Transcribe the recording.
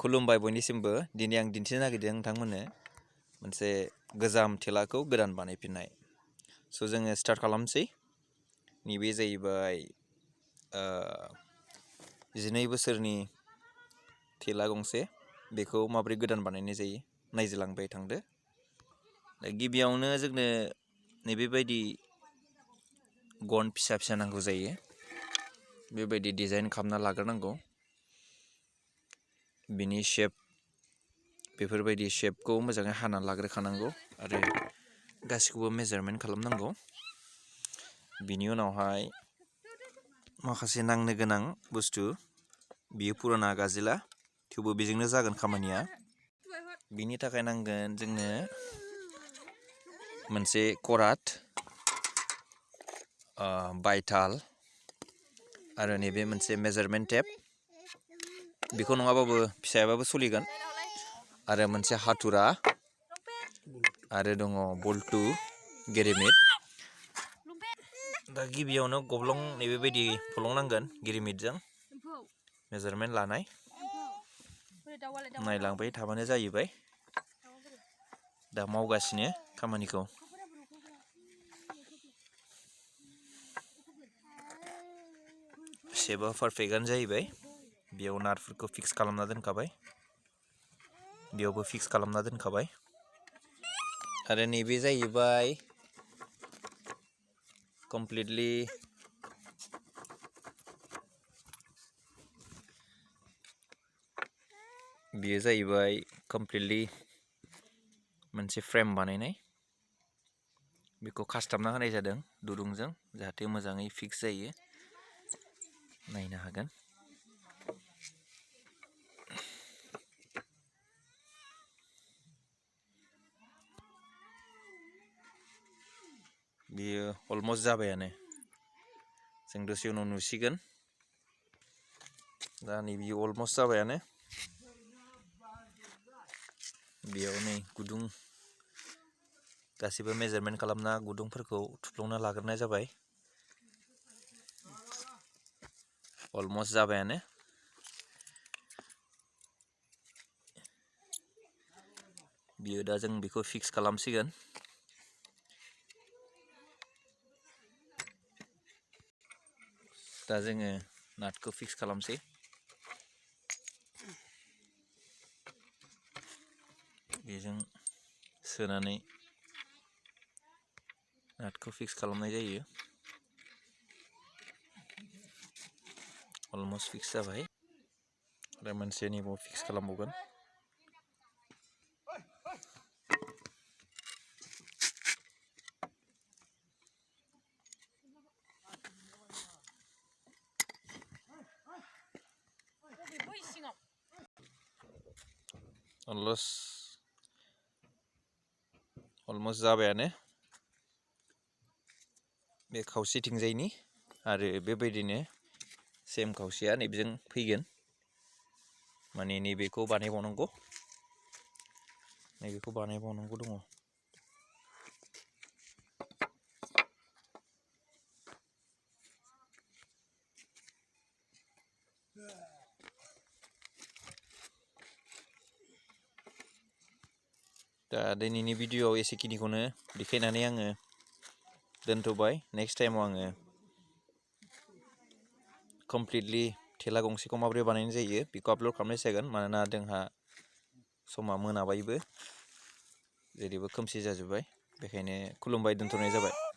खुलुमबाय बयनिसिमबो दिनै आं दिन्थिनो नागिरदों नोंथांमोननो मोनसे गोजाम थेलाखौ गोदान बानायफिननाय स' जोङो स्टार्ट खालामसै नैबे जाहैबाय 12 बोसोरनि थेला गंसे बेखौ माबोरै गोदान बानायनाय जायो नायज्लांबाय थांदो गिबियावनो जोंनो नैबेबायदि गन फिसा फिसा नांगौ जायो बेबायदि डिजाइन खालामना लाग्रोनांगौ बिनि शेप बेफोरबायदि शेपखौ मोजाङै हाना लाग्रोखानांगौ आरो गासिखौबो मेजारमेन्ट खालामनांगौ बिनि उनावहाय माखासे नांनो गोनां बुस्थु बियो पुराना गाजिला थेवबो बेजोंनो जागोन खामानिया बिनि थाखाय नांगोन जोंनो मोनसे करात बायताल आरो नैबे मोनसे मेजारमेन्ट टेप बेखौ नङाबाबो फिसायाबाबो सोलिगोन आरो मोनसे हाथुरा आरो दङ बल्टु गेरेमिट दा गिबियावनो गब्लं नैबेबायदि फलंनांगोन गेरेमिटजों मेजारमेन्ट लानाय नायलांबाय थाबानो जाहैबाय दा मावगासिनो खामानिखौ शेपआ पारफेक्टआनो जाहैबाय बेयाव नाटफोरखौ फिक्स खालामना दोनखाबाय बेयावबो फिक्स खालामना दोनखाबाय आरो नैबे जाहैबाय कमप्लिटलि बेयो जाहैबाय कमप्लिटलि मोनसे फ्रेम बानायनाय बेखौ खासथाबना होनाय जादों दुरुंजों जाहाथे मोजाङै फिक्स जायो नायनो हागोन बेयो अलमस्ट जाबायानो जों दसे उनाव नुसिगोन दा नैबेयो अलमस्ट जाबायानो बेयाव नै गुदुं गासिबो मेजारमेन्ट खालामना गुदुंफोरखौ थुफ्लंना लाग्रोनाय जाबाय अलमस्ट जाबायानो बियो दा जों बेखौ फिक्स खालामसिगोन दा जोङो नाटखौ फिक्स खालामसै बेजों सोनानै नाटखौ फिक्स खालामनाय जायो अलमस्ट फिक्स जाबाय आरो मोनसे नैबाव फिक्स खालामबावगोन अलमस्ट जाबायानो बे खावसेथिंजायनि आरो बेबायदिनो सेम खावसेया नैबेजों फैगोन माने नैबेखौ बानायबावनांगौ दङ दा दिनैनि भिडिअ'आव एसेखिनिखौनो देखायनानै आङो दोनथ'बाय नेक्स्ट टाइमाव आङो कमप्लिटलि थेला गंसेखौ माबोरै बानायनाय जायो बेखौ आपल'ड खालामनाय जागोन मानोना जोंहा समा मोनाबायबो जेरैबो खोमसि जाजोब्बाय बेखायनो खुलुमबाय दोनथ'नाय जाबाय